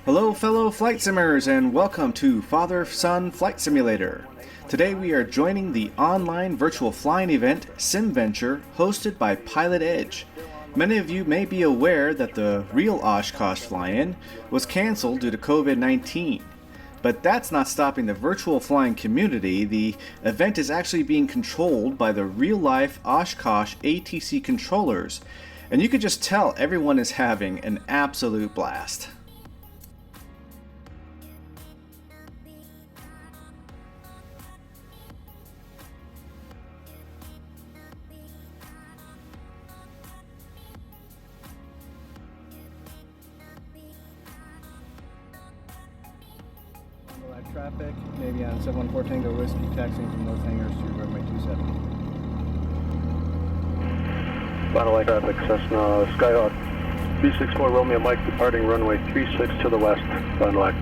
Hello fellow flight simmers and welcome to Father-Son Flight Simulator. Today we are joining the online virtual flying event SimVenture hosted by PilotEdge. Many of you may be aware that the real Oshkosh fly-in was cancelled due to COVID-19. But that's not stopping the virtual flying community. The event is actually being controlled by the real-life Oshkosh ATC controllers, and you can just tell everyone is having an absolute blast. Traffic, Navion 714 Tango Whiskey, taxiing from North Hangars to runway 27. Final light traffic, Cessna Skyhawk 364 Romeo Mike departing runway 36 to the west. Final light.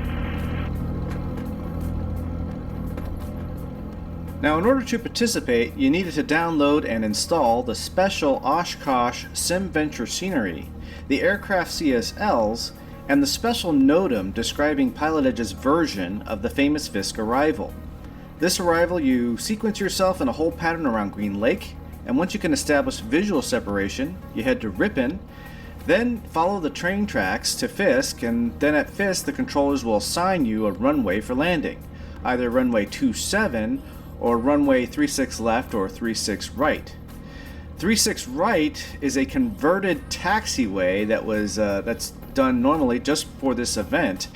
Now, in order to participate, you needed to download and install the special Oshkosh SimVenture scenery, the aircraft CSLs, and the special NOTAM describing PilotEdge's version of the famous Fisk arrival. This arrival, you sequence yourself in a hold pattern around Green Lake, and once you can establish visual separation, you head to Ripon, then follow the train tracks to Fisk, and then at Fisk the controllers will assign you a runway for landing, either runway 27 or runway 36 left or 36 right. 36 right is a converted taxiway that's done normally just for this event,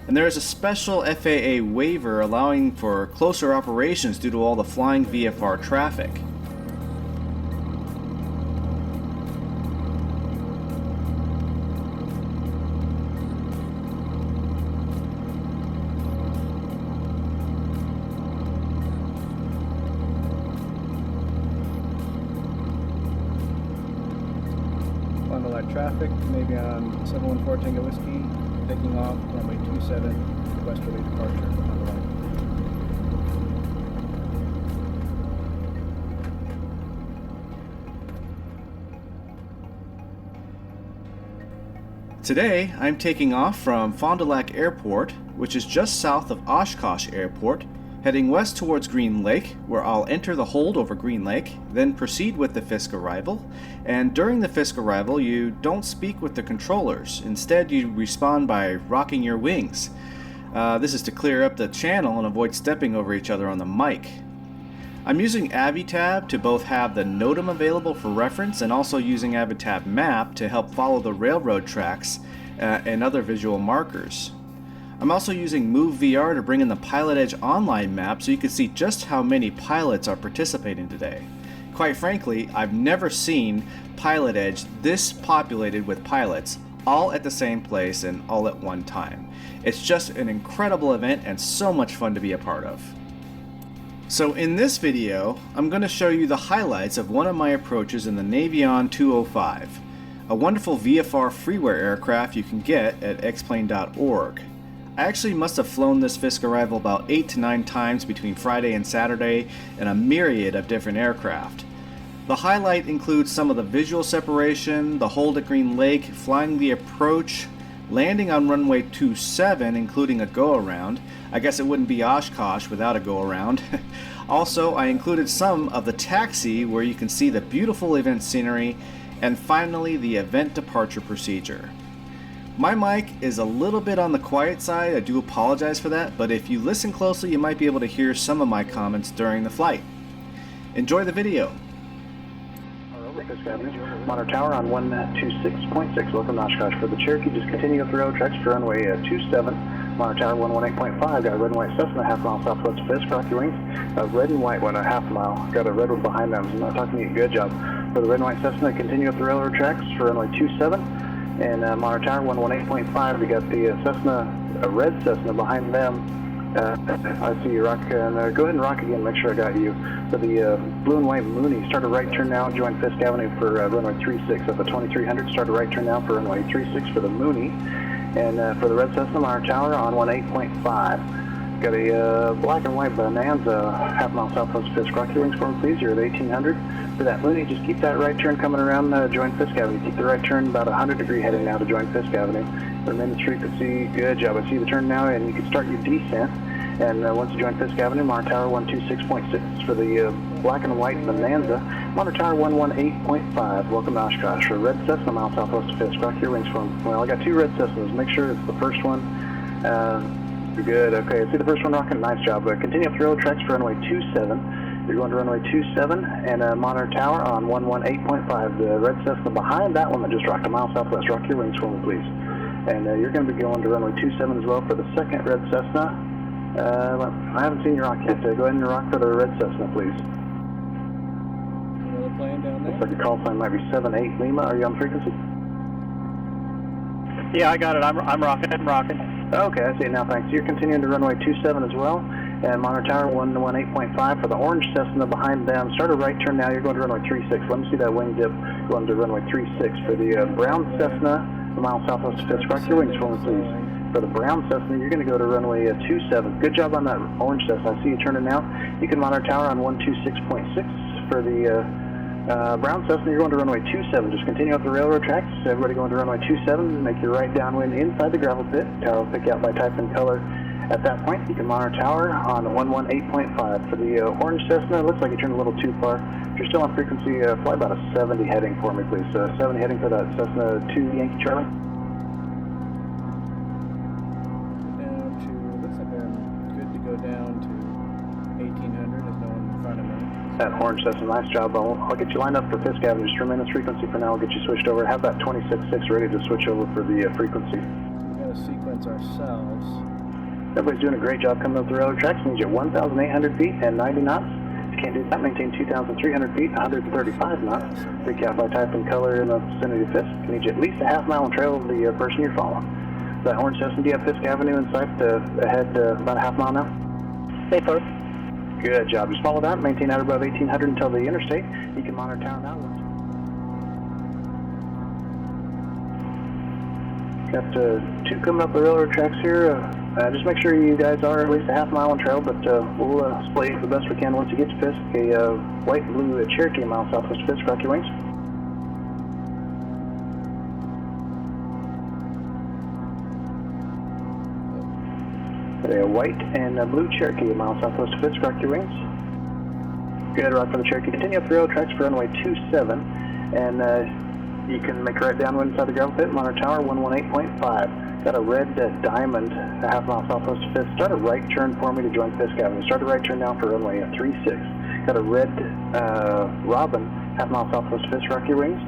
and there is a special FAA waiver allowing for closer operations due to all the flying VFR traffic. On the light traffic, maybe on 714 Tango Whiskey, taking off, runway 27, westerly departure on the right. Today, I'm taking off from Fond du Lac Airport, which is just south of Oshkosh Airport, heading west towards Green Lake, where I'll enter the hold over Green Lake, then proceed with the Fisk arrival. And during the Fisk arrival, you don't speak with the controllers. Instead, you respond by rocking your wings. This is to clear up the channel and avoid stepping over each other on the mic. I'm using AviTab to both have the NOTAM available for reference and also using AviTab Map to help follow the railroad tracks and other visual markers. I'm also using MoveVR to bring in the PilotEdge online map so you can see just how many pilots are participating today. Quite frankly, I've never seen PilotEdge this populated with pilots, all at the same place and all at one time. It's just an incredible event and so much fun to be a part of. So in this video, I'm going to show you the highlights of one of my approaches in the Navion 205, a wonderful VFR freeware aircraft you can get at xplane.org. I actually must have flown this Fisk arrival about 8 to 9 times between Friday and Saturday in a myriad of different aircraft. The highlight includes some of the visual separation, the hold at Green Lake, flying the approach, landing on runway 27 including a go-around. I guess it wouldn't be Oshkosh without a go-around. Also, I included some of the taxi where you can see the beautiful event scenery, and finally the event departure procedure. My mic is a little bit on the quiet side, I do apologize for that, but if you listen closely you might be able to hear some of my comments during the flight. Enjoy the video. Fisk Avenue, Monitor Tower on 126.6, welcome to Oshkosh. For the Cherokee, just continue up the road tracks for runway 27, Monitor Tower 118.5, got a red and white Cessna, half mile southwest of Fisk, rock your wings, red and white one, a half mile, got a red one behind them, so I'm not talking to you, good job. For the red and white Cessna, continue up the railroad tracks for runway 27, and Monitor Tower 118.5, we got the Cessna, a red Cessna behind them. I see you rock, and go ahead and rock again, make sure I got you. For the blue and white Mooney, start a right turn now, join Fisk Avenue for runway 36 at the 2300, start a right turn now for runway 36 for the Mooney. And for the red Cessna, Monitor Tower on 18.5. Got a black and white Bonanza, half mile southwest of Fisk. Rock your wings for me, please. You're at 1800. For that Mooney, just keep that right turn coming around, join Fisk Avenue. Keep the right turn about 100 degree heading now to join Fisk Avenue. Tremendous frequency, good job. I see the turn now, and you can start your descent. And once you join Fisk Avenue, Monitor Tower 126.6 for the black and white Bonanza. Monitor Tower 118.5, welcome to Oshkosh. For red Cessna, mile southwest of Fisk. Rock your wings for them. Well, I got two red Cessnas. Make sure it's the first one. You're good. Okay, I see the first one rocking. Nice job. Continue up the railroad tracks for runway 27. You're going to runway 27 and Monitor Tower on 118.5. The red Cessna behind that one that just rocked a mile southwest. Rock your wings for me, please. And you're going to be going to runway 27 as well for the second red Cessna. I haven't seen you rock yet. Go ahead and rock for the red Cessna, please. Another plane down there? Looks like your call sign might be 78 Lima. Are you on frequency? Yeah, I got it. I'm rocking. Okay, I see it now, thanks. You're continuing to runway 27 as well. And Monitor Tower 118.5 for the orange Cessna behind them. Start a right turn now. You're going to runway 36. Let me see that wing dip. Going to runway 36 for the brown Cessna, a mile southwest of Fisk. Rock your wings for me, please. For the brown Cessna, you're going to go to runway 27. Good job on that orange Cessna. I see you turning now. You can Monitor Tower on 126.6 for the brown Cessna. You're going to runway 27. Just continue up the railroad tracks. Everybody going to runway 27. Make your right downwind inside the gravel pit. Tower will pick out by type and color. At that point, you can Monitor Tower on 118.5 for the orange Cessna. It looks like you turned a little too far. If you're still on frequency, fly about a 70 heading for me, please. 70 heading for that Cessna 2 Yankee Charlie. Down to 1800 if no one in front of me. That orange, that's a nice job. I'll get you lined up for Fisk Avenue. Just remain this frequency for now. I'll get you switched over. Have that 26.6 ready to switch over for the frequency. We've got to sequence ourselves. Everybody's doing a great job coming up the railroad tracks. Needs you at 1,800 feet and 90 knots. If you can't do that, maintain 2,300 feet, 135 knots. Pick out by type and color in the vicinity of Fisk. Need you at least a half mile on trail of the person you're following. That orange Cessna, do you have Fisk Avenue in sight ahead about a half mile now? Stay first. Good job. Just follow that. Maintain out above 1800 until the interstate. You can Monitor Tower now. Got two coming up the railroad tracks here. Just make sure you guys are at least a half mile on trail, but we'll split you the best we can once you get to Fisk. A white and blue Cherokee mile southwest of Fisk. Rock your wings. A white and blue Cherokee, a mile southwest of Fisk. Rock your wings. Good, rock for the Cherokee. Continue up the railroad tracks for runway 27, and you can make a right downwind inside the gravel pit. Monitor Tower 118.5. Got a red diamond, a half mile southwest of Fisk. Start a right turn for me to join Fisk Avenue. Start a right turn now for runway 36. Got a red robin, half mile southwest of Fisk. Rock your wings,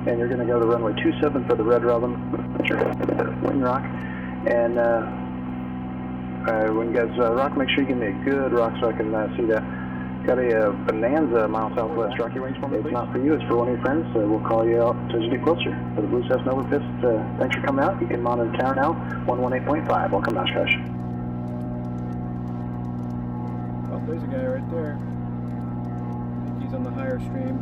and you're going to go to runway 27 for the red robin. Wing rock, and when you guys rock, make sure you give me a good rock so I can see that. Got a Bonanza mile southwest. Rock your wings for me, please. It's not for you, it's for one of your friends. We'll call you out as you get closer. For the blue Cessna over Fisk, thanks for coming out. You can Monitor Tower now, 118.5. Welcome to Oshkosh. Oh, there's a guy right there. I think he's on the higher stream.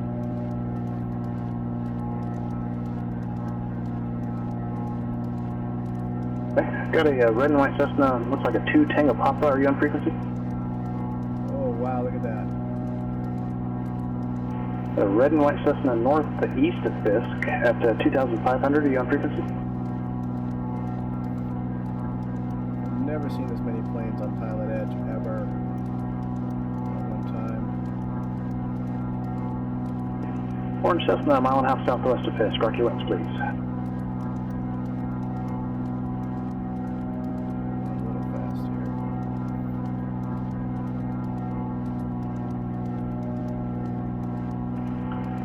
Got a red and white Cessna, looks like a 2 Tango Papa. Are you on frequency? Oh, wow, look at that. A red and white Cessna north to east of Fisk at 2,500. Are you on frequency? I've never seen this many planes on PilotEdge ever at one time. Orange Cessna, a mile and a half southwest of Fisk. Rock your wings, please.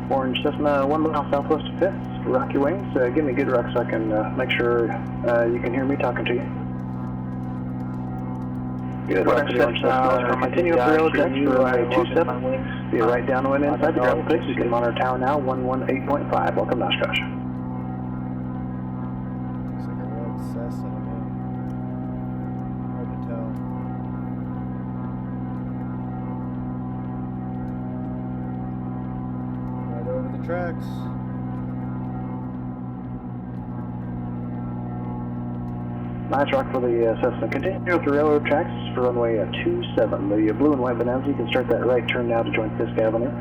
Orange Cessna, 1 mile southwest of Fisk. Rock your wings. Give me a good rock so I can make sure you can hear me talking to you. Good. Rock the Orange Cessna. Continue up the railroad tracks for runway 27. Be a right downwind inside the gravel pit. You can Monitor Tower now, 118.5. Welcome to Oshkosh. Looks like a red Cessna to me. Hard to tell. Over the tracks. Nice rock for the Cessna. Continue up the railroad tracks for runway 27. The blue and white Bonanza. You can start that right turn now to join Fisk Avenue.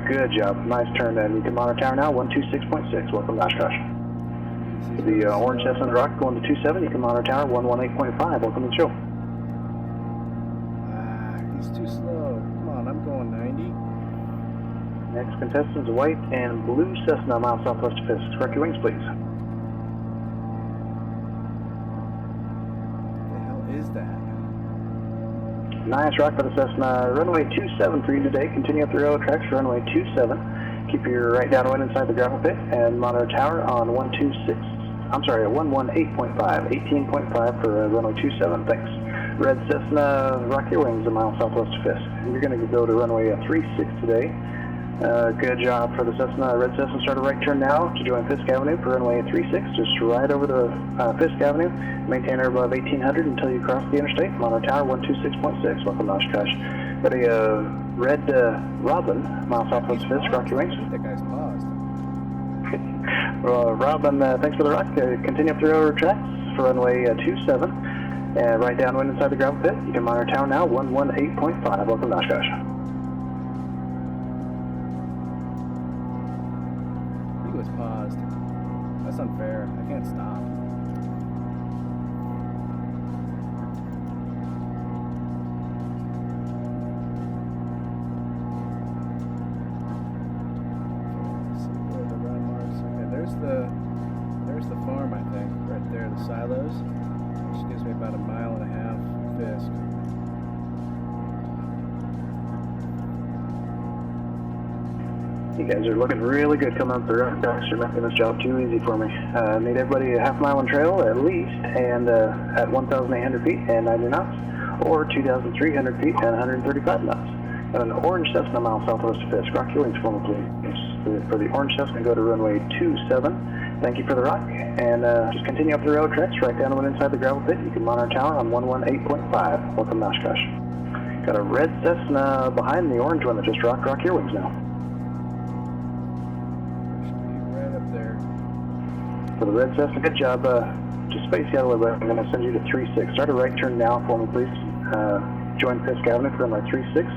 Good job. Nice turn, and you can Monitor Tower now, 126.6. Welcome to Oshkosh. The orange Cessna Rock going to 27, you can monitor tower 118.5, welcome to the show. He's too slow. Come on, I'm going 90. Next contestant's white and blue Cessna, mile southwest of Fisk. Correct your wings, please. What the hell is that? Nice rock for the Cessna. Runway 27 for you today. Continue up the railroad tracks for runway 27. Keep your right downwind inside the gravel pit and monitor tower on 118.5, 18.5 for runway 27. Thanks. Red Cessna, rock your wings a mile southwest of Fisk. You're going to go to runway 36 today. Good job for the Cessna. Red Cessna, start a right turn now to join Fisk Avenue for runway 36. Just right over the Fisk Avenue. Maintain air above 1800 until you cross the interstate. Monitor tower 126.6. Welcome to Oshkosh. Got a red Robin, mile southwest of Fisk. Rock your wings. That guy's paused. Robin, thanks for the rock. Continue up the railroad tracks for runway 27. Right downwind inside the gravel pit. You can monitor tower now 118.5. Welcome to Oshkosh. He was paused. That's unfair. I can't stop. Let's see where the run marks. Okay, there's the farm, I think. Right there, the silos. Which gives me about a mile and a half Fisk. You guys are looking really good coming up the road. You're making this job too easy for me. Need everybody a half mile on trail at least, and at 1,800 feet and 90 knots, or 2,300 feet and 135 knots. And an orange Cessna mile southwest of Fisk. Rock your wings for me, please. For the orange Cessna, go to runway 27. Thank you for the rock, and just continue up the railroad tracks right down and inside the gravel pit. You can monitor tower on 118.5. Welcome to Oshkosh. Got a red Cessna behind the orange one that just rocked. Rock your wings now. Should be right up there. For the red Cessna, good job. Just space the other way, but I'm going to send you to 36. Start a right turn now for me, please. Join Fisk Avenue for runway 36.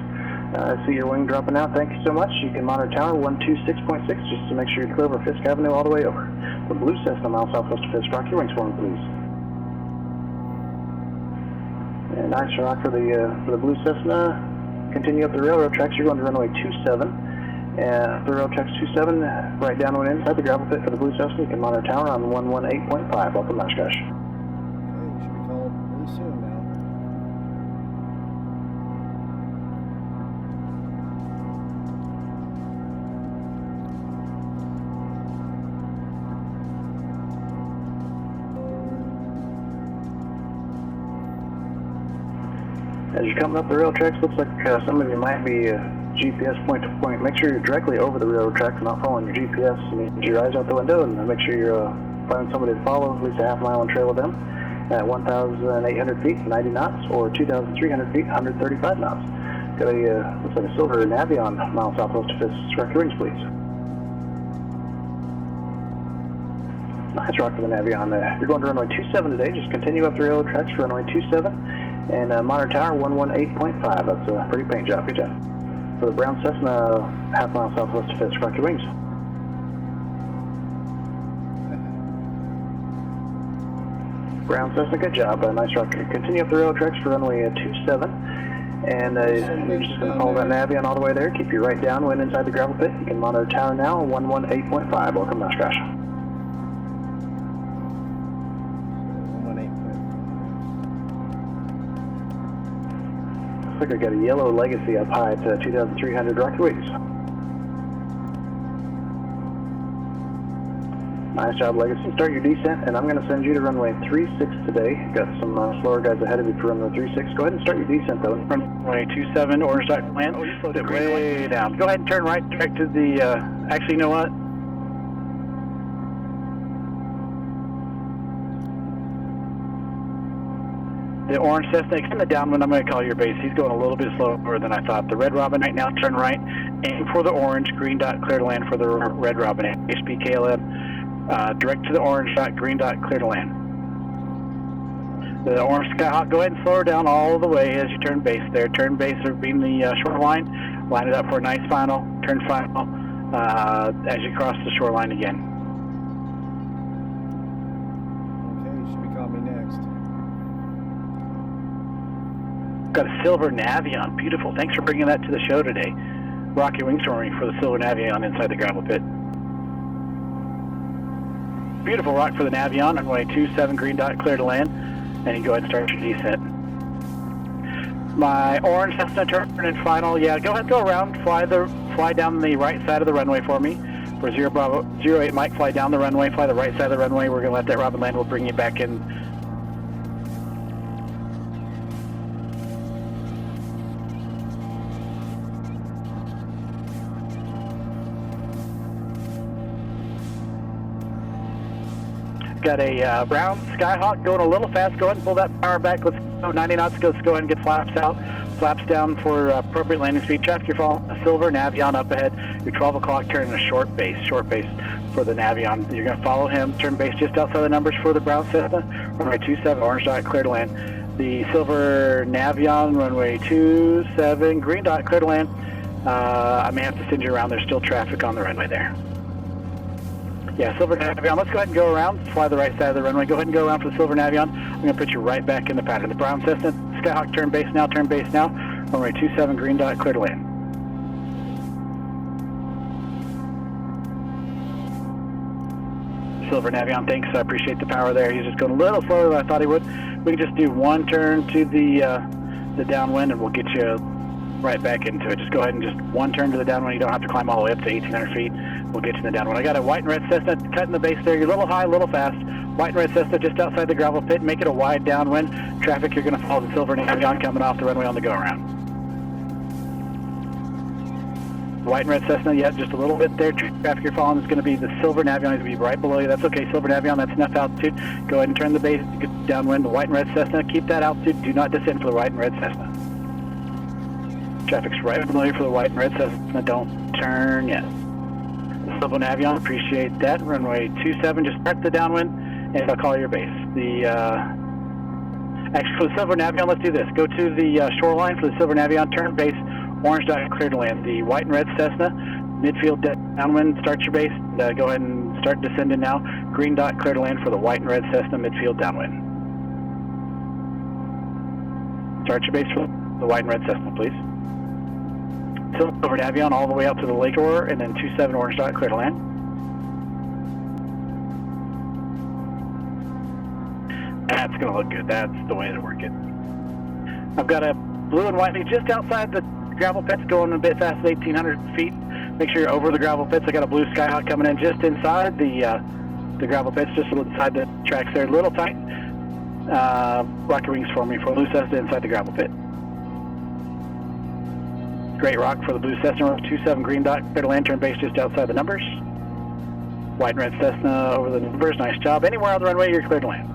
I see your wing dropping out. Thank you so much. You can monitor tower 126.6 just to make sure you're clear over Fisk Avenue all the way over. The blue Cessna, mile southwest of Fisk. Rock your wings for me, please. And nice rock for the blue Cessna. Continue up the railroad tracks. You're going to runway 27. The railroad tracks 27. Right down and inside the gravel pit for the blue Cessna. You can monitor tower on 118.5. Welcome to Oshkosh. Okay, we should be called really soon now. As you're coming up the railroad tracks, looks like some of you might be GPS point to point. Make sure you're directly over the railroad tracks and not following your GPS. You need to get your eyes out the window and make sure you're finding somebody to follow, at least a half mile on trail with them at 1,800 feet, 90 knots, or 2,300 feet, 135 knots. Got a, looks like a silver Navion mile southwest of Fisk. Correct your wings, please. Nice rock for the Navion. You're going to runway 27 today. Just continue up the railroad tracks for runway 27. And monitor tower 118.5. That's a pretty paint job. Good job. For the brown Cessna, half mile southwest of Fisk. Rock your wings. Brown Cessna, good job. Nice rock. Continue up the railroad tracks for runway 27. And you're just going to follow that Navion all the way there. Keep your right downwind inside the gravel pit. You can monitor tower now 118.5. Welcome to Oshkosh. Looks like I got a yellow Legacy up high at 2,300. Rock your wings. Nice job, Legacy. Start your descent, and I'm going to send you to runway 36 today. Got some slower guys ahead of you for runway 36. Go ahead and start your descent, though. Runway 27, orange dot land. Oh, you slowed it way down. Go ahead and turn right direct to the, actually, you know what? The orange Cessna, extend the downwind. I'm going to call your base. He's going a little bit slower than I thought. The red Robin right now, turn right. Aim for the orange, green dot, clear to land for the red Robin. HP KLM, direct to the orange dot, green dot, clear to land. The orange Skyhawk, go ahead and slow her down all the way as you turn base there. Turn base or being the shoreline. Line it up for a nice final. Turn final as you cross the shoreline again. Got a silver Navion, beautiful. Thanks for bringing that to the show today. Rock your wings for me for the silver Navion inside the gravel pit. Beautiful rock for the Navion, runway 27, green dot, clear to land. And you go ahead and start your descent. My orange Cessna turn and final, yeah, go ahead, go around, fly down the right side of the runway for me. For 0 Bravo, 08 Mike, fly down the runway, fly the right side of the runway. We're gonna let that Robin land, we'll bring you back in. Got a brown Skyhawk going a little fast. Go ahead and pull that power back. Let's go 90 knots. Let's go ahead and get flaps out. Flaps down for appropriate landing speed. Traffic, you're following a silver Navion up ahead. Your 12 o'clock turn in a short base for the Navion. You're going to follow him. Turn base just outside the numbers for the brown Cessna. Runway 27, orange dot, clear to land. The silver Navion, runway 27, green dot, clear to land. I may have to send you around. There's still traffic on the runway there. Yeah, silver Navion. Let's go ahead and go around. Fly the right side of the runway. Go ahead and go around for the silver Navion. I'm going to put you right back in the pattern. The brown Cessna, Skyhawk, turn base now, turn base now. Runway 27, green dot, clear to land. Silver Navion, thanks. I appreciate the power there. He's just going a little slower than I thought he would. We can just do one turn to the downwind and we'll get you right back into it. Just go ahead and just one turn to the downwind. You don't have to climb all the way up to 1,800 feet. We'll get you in the downwind. I got a white and red Cessna cutting the base there. You're a little high, a little fast. White and red Cessna just outside the gravel pit. Make it a wide downwind. Traffic, you're going to follow the silver Navion coming off the runway on the go-around. White and red Cessna, yeah, just a little bit there. Traffic you're following is going to be the silver Navion. He's going to be right below you. That's okay, silver Navion, that's enough altitude. Go ahead and turn the base, get downwind. The white and red Cessna, keep that altitude. Do not descend for the white and red Cessna. Traffic's right below you for the white and red Cessna. Don't turn yet. The silver Navion, appreciate that. Runway 27, just start the downwind, and I'll call your base. Actually, for the silver Navion, let's do this. Go to the shoreline for the silver Navion, turn base. Orange dot, clear to land. The white and red Cessna, midfield downwind, start your base. Go ahead and start descending now. Green dot, clear to land for the white and red Cessna, midfield downwind. Start your base for the white and red Cessna, please. Silver Navion all the way out to the lake shore, and then 27 orange dot, clear to land. That's going to look good. That's the way to work it. I've got a blue and white just outside the gravel pits, going a bit fast at 1,800 feet. Make sure you're over the gravel pits. I got a blue Skyhawk coming in just inside the gravel pits, just inside the tracks there, a little tight. Rock your wings for me for blue Cessna inside the gravel pit. Great rock for the blue Cessna, 27 green dot, clear to land, turn base just outside the numbers. White and red Cessna over the numbers, nice job. Anywhere on the runway, you're clear to land.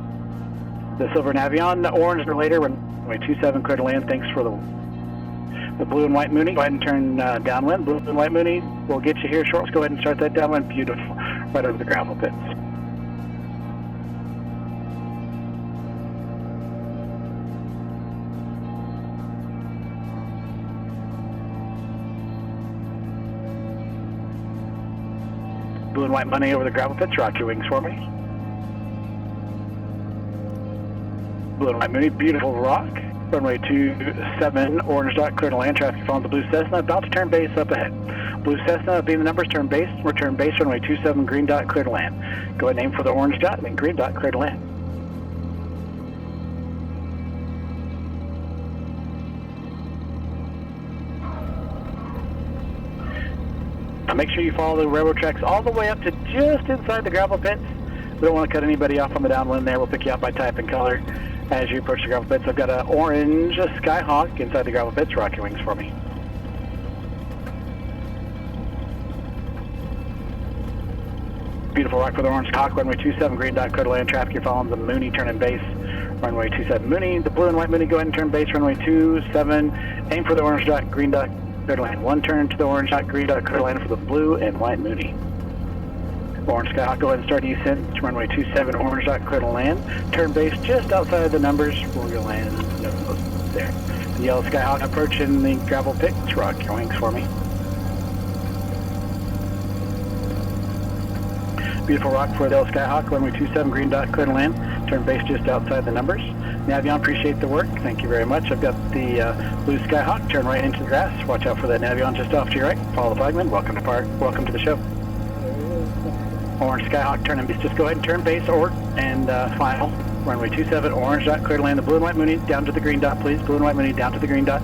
The silver Navion, orange or later, runway 27, clear to land. Thanks for the blue and white Mooney. Go ahead and turn downwind. Blue and white Mooney, we'll get you here short. Let's go ahead and start that downwind. Beautiful. Right over the gravel pits. Blue and white Money over the gravel pits. Rock your wings for me. Blue and white Mooney, beautiful rock. Runway 27, orange dot, clear to land. Traffic following the blue Cessna, about to turn base up ahead. Blue Cessna, being the numbers, turn base. Return base, runway 27, green dot, clear to land. Go ahead and aim for the orange dot, and then green dot, clear to land. Now make sure you follow the railroad tracks all the way up to just inside the gravel pits. We don't want to cut anybody off on the downwind there. We'll pick you out by type and color as you approach the gravel pits. I've got an orange Skyhawk inside the gravel pits. Rock your wings for me. Beautiful rock for the orange Skyhawk. Runway 27, green dot, clear to land. Traffic, you're following the Mooney, turning base. Runway 27 Mooney. The blue and white Mooney, go ahead and turn base. Runway 27, aim for the orange dot, green dot, clear to land. One turn to the orange dot, green dot, clear to land for the blue and white Mooney. Orange Skyhawk, go ahead and start descent to runway 27, orange dot, clear to land. Turn base just outside the numbers. We're going to land there. The yellow Skyhawk approaching the gravel pits. Rock your wings for me. Beautiful rock for the Skyhawk, runway 27, green dot, clear to land. Turn base just outside the numbers. Navion, appreciate the work. Thank you very much. I've got the blue Skyhawk, turn right into the grass. Watch out for that Navion just off to your right. Follow the flagman. Welcome to park. Welcome to the show. Orange Skyhawk, turn and base. Just go ahead and turn base or and final. Runway 27, orange dot, clear to land. The blue and white Mooney down to the green dot, please. Blue and white Mooney down to the green dot.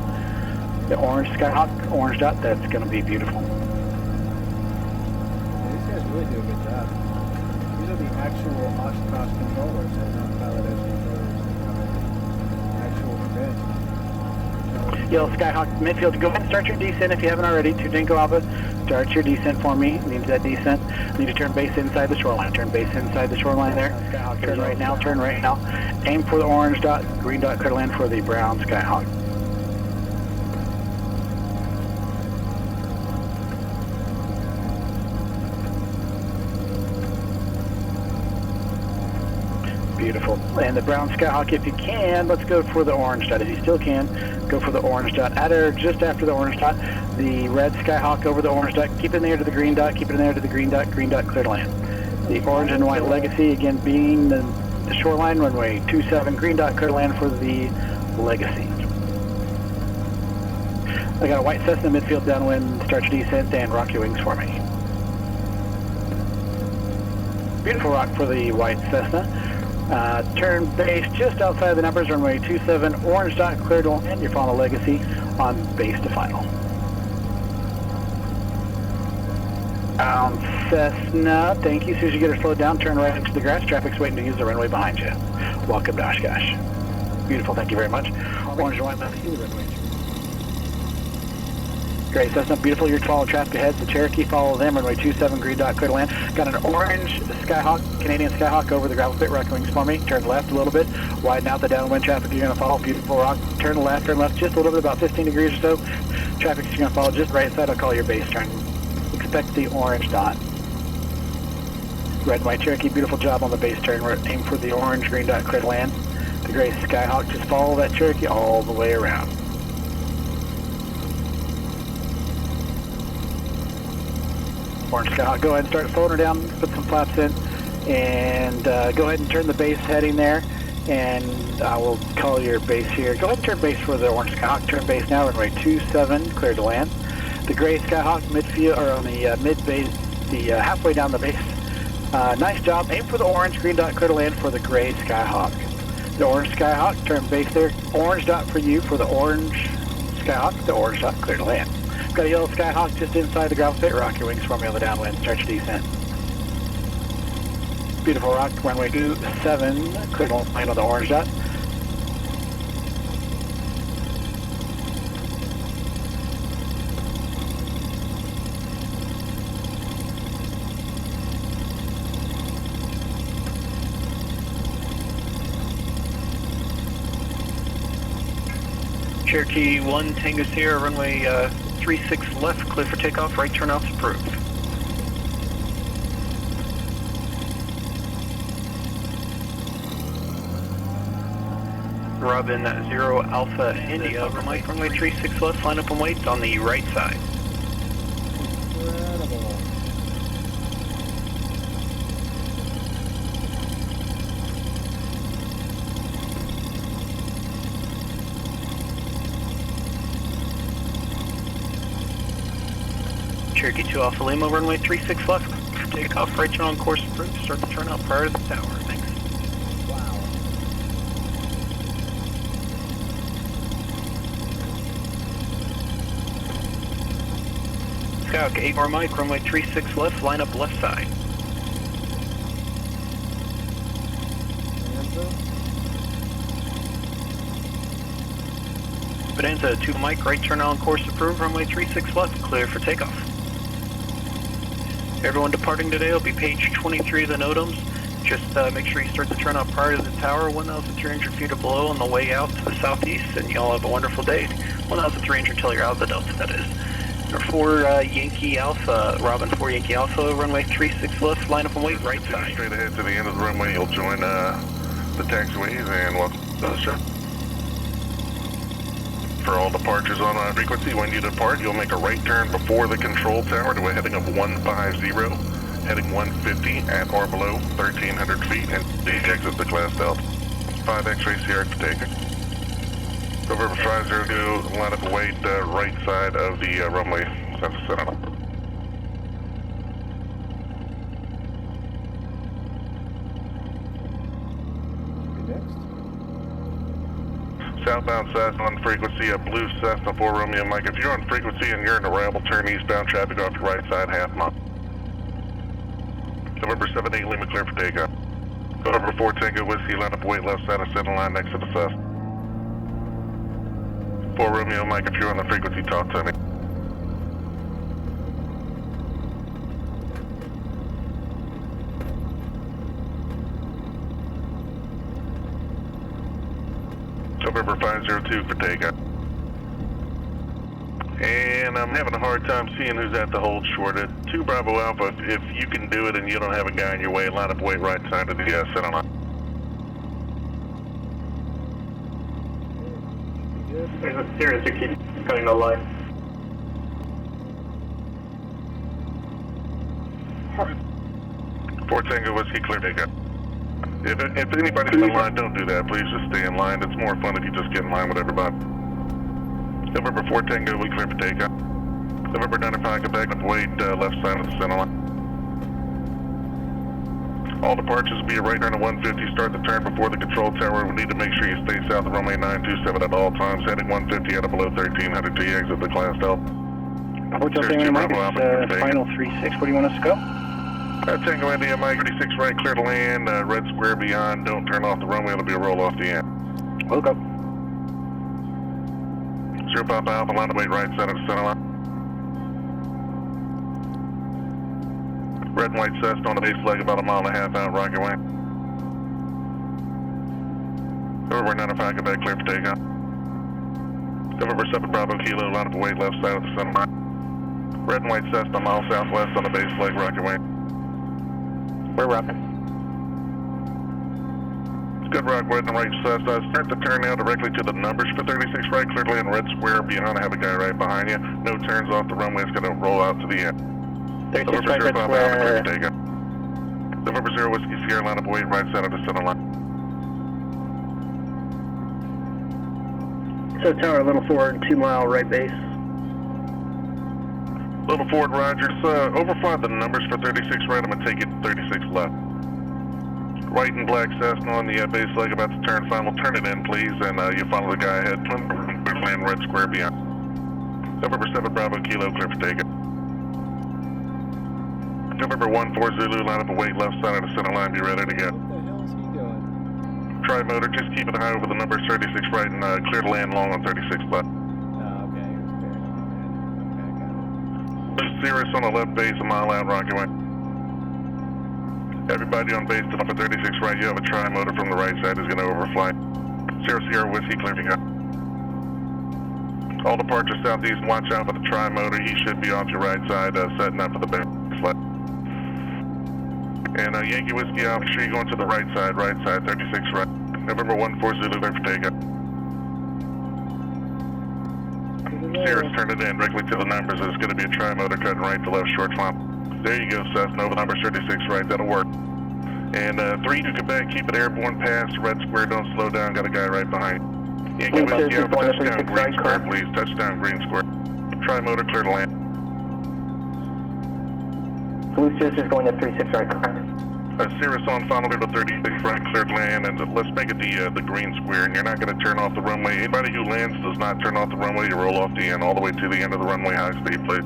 The orange Skyhawk, orange dot. That's going to be beautiful. These guys really do a good job. These are the actual Oshkosh controllers, and not PilotEdge controllers. Actual event. Yellow Skyhawk midfield, go ahead and start your descent if you haven't already. To Dinko Alpha, start your descent for me. Needs that descent. Need to turn base inside the shoreline. Turn base inside the shoreline there. Turn right now, turn right now. Aim for the orange dot, green dot, clear to land for the brown Skyhawk. Beautiful. And the brown Skyhawk, if you can, let's go for the orange dot. If you still can, go for the orange dot. At or just after the orange dot, the red Skyhawk over the orange dot. Keep it in the air to the green dot. Keep it in the air to the green dot, clear to land. The orange and white Legacy, again, being the shoreline, runway 27, green dot, clear to land for the Legacy. I got a white Cessna midfield downwind. Start your descent and rock your wings for me. Beautiful rock for the white Cessna. Turn base just outside the numbers, runway 27, orange dot, clear to land. You're following Legacy on base to final. Cessna, thank you. As soon as you get her slowed down, turn right into the grass. Traffic's waiting to use the runway behind you. Welcome to Oshkosh. Beautiful, thank you very much. Orange and white Legacy. Great, Cessna, beautiful. You're following traffic ahead. The Cherokee, follow them. Runway 27, green dot, clear to land. Got an orange Skyhawk, Canadian Skyhawk over the gravel pit, rock wings for me. Turn left a little bit. Widen out the downwind traffic you're going to follow. Beautiful rock. Turn left just a little bit, about 15 degrees or so. Traffic you're going to follow just right side. I'll call your base turn. Expect the orange dot. Red and white Cherokee, beautiful job on the base turn. We're aim for the orange, green dot, clear to land. The gray Skyhawk, just follow that Cherokee all the way around. Orange Skyhawk, go ahead and start slowing her down, put some flaps in, and go ahead and turn the base heading there, and I will call your base here. Go ahead and turn base for the Orange Skyhawk. Turn base now, runway 27, clear to land. The gray Skyhawk midfield, or on the mid base, the halfway down the base. Nice job. Aim for the orange, green dot, clear to land for the gray Skyhawk. The orange Skyhawk, turn base there. Orange dot for you for the orange Skyhawk. The orange dot, clear to land. Got a yellow Skyhawk just inside the gravel pit. Rock your wings for me on the downwind. Start your descent. Beautiful rock. Runway 27. Clear to land on the orange dot. Cherokee 1 Tango Sierra, runway 36 left, clear for takeoff, right turnout's approved. Robin 0 Alpha India, runway 36 left, line up and wait on the right side. Incredible. Cherokee 2 Alpha Lima, runway 36 left, for takeoff, right turn on course approved, start the turnout prior to the tower, thanks. Wow. Skyhawk 8 more Mike, runway 36 left, line up left side. Bonanza 2 Mike, right turn on course approved, runway 36 left, clear for takeoff. Everyone departing today will be page 23 of the NOTAMs. Just make sure you start the turnout prior to the tower, 1,300 feet or below on the way out to the southeast, and you all have a wonderful day. 1,300 until you're out of the Delta, that is. Number 4 Yankee Alpha, Robin 4 Yankee Alpha, runway 36 left, line up and wait, right side. Straight ahead to the end of the runway, you'll join the taxiways and welcome to the show. For all departures on frequency, when you depart, you'll make a right turn before the control tower to a heading of 150. heading 150 at or below 1,300 feet, and the exit the class Delta. 5 X-ray Sierra to take it. November 502, line up wait right side of the runway center. Next. Southbound Cessna on frequency, a blue Cessna 4 Romeo Mike. If you're on frequency and you're in a ramble, turn eastbound traffic off your right side, half mile. November 78, Lima clear for takeoff. November 4 Tango Whiskey, line up wait left side of center line next to the Cessna. 4 Romeo Mike, if you're on the frequency, talk to me. November 502 for takeoff. And I'm having a hard time seeing who's at the hold short. At 2 Bravo Alpha, if you can do it and you don't have a guy in your way, line up wait right side of the center line. There's a series to keep cutting the line. Fort Tango Whiskey, clear takeoff. If anybody's in line, don't do that. Please just stay in line. It's more fun if you just get in line with everybody. November 4 Tango, we clear for takeoff. November 95, Quebec, wait left side of the center line. All departures will be a right turn at 150. Start the turn before the control tower. We need to make sure you stay south of runway 927 at all times. Heading 150 at or below 1300 to exit the class Delta. Hotel Tango Mike, it's final 36. Where do you want us to go? Tango India Mike, 36 right, clear to land. Red square beyond. Don't turn off the runway. It'll be a roll off the end. We'll go. 0 Papa Alpha, line of wait right side of the center line. Red and white Cessna on the base leg, about a mile and a half out, rocket way. November 95, Quebec, clear for takeoff. November 7 Bravo Kilo, line up wait left side of the center line. Red and white Cessna, a mile southwest on the base leg, rocket way. We're rocking. Good rock, red and right Cessna. Start the turn now directly to the numbers for 36 right, clearly in red square beyond. I have a guy right behind you. No turns off the runway, it's going to roll out to the end. 36 November right, 0 red Papa Alpha, clear square. for takeoff. November 0 Whiskey Sierra, line up wait right side of the center line. So tower, little forward, 2 mile right base. Little Ford Rogers, overfly the numbers for 36 right. I'm going to take it 36 left. White and black Cessna on the base leg about to turn final. Turn it in, please, and you follow the guy ahead. We're playing red square beyond. November 7 Bravo Kilo, clear for takeoff. November 1-4 Zulu, line up a wait left side of the center line. Be ready to go. What the hell is he doing? Tri-motor, just keep it high over the numbers 36 right and clear to land long on 36 left. Oh, okay. He was carrying on, man. Okay, got it. Cirrus on the left base, a mile out, rocket way. Everybody on base to for 36 right, you have a tri-motor from the right side is going to overfly. Sierra Whiskey, clear to go. All departures southeast, watch out for the tri-motor. He should be off your right side, setting up for the base flight. And Yankee Whiskey, I'll make sure you're going to the right side, 36 right. November 1-4 Zulu, clear for takeoff. Sierra's turned it in directly to the numbers. It's going to be a tri-motor cutting right to left short climb. There you go, Cessna, over number 36 right, that'll work. And 3 to Quebec, keep it airborne past, red square, don't slow down, got a guy right behind. Yankee Whiskey, over touchdown, green square, please, touchdown, green square. Tri-motor, clear to land. Blue Sisters going to 36 right, correct. Cirrus on final to 36 right, clear to land, and let's make it the green square, and you're not going to turn off the runway. Anybody who lands does not turn off the runway, you roll off the end, all the way to the end of the runway, high speed, please.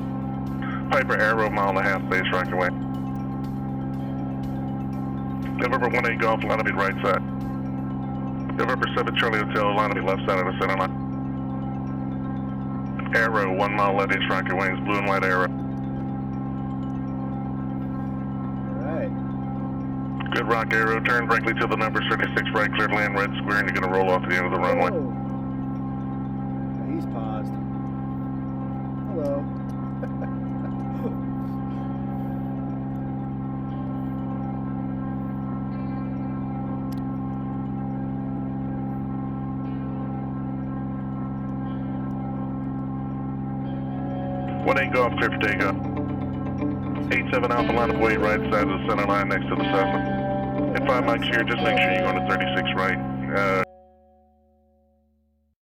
Piper Arrow, mile and a half, base rocket way. November 1-8 Golf, line of be right side. November 7 Charlie Hotel, line of be left side of the center line. Arrow, 1 mile left, base rocket wings, blue and white arrow. Alright. Good rock arrow, turn directly to the number 36 right, clear to land, red square, and you're going to roll off the end of the runway. Oh. Yeah, he's paused. Hello. One 8 Golf, clear for takeoff. 87 Alpha, line of way, right side of the center line next to the Cessna. And 5 mics here, just make sure you're going to 36 right.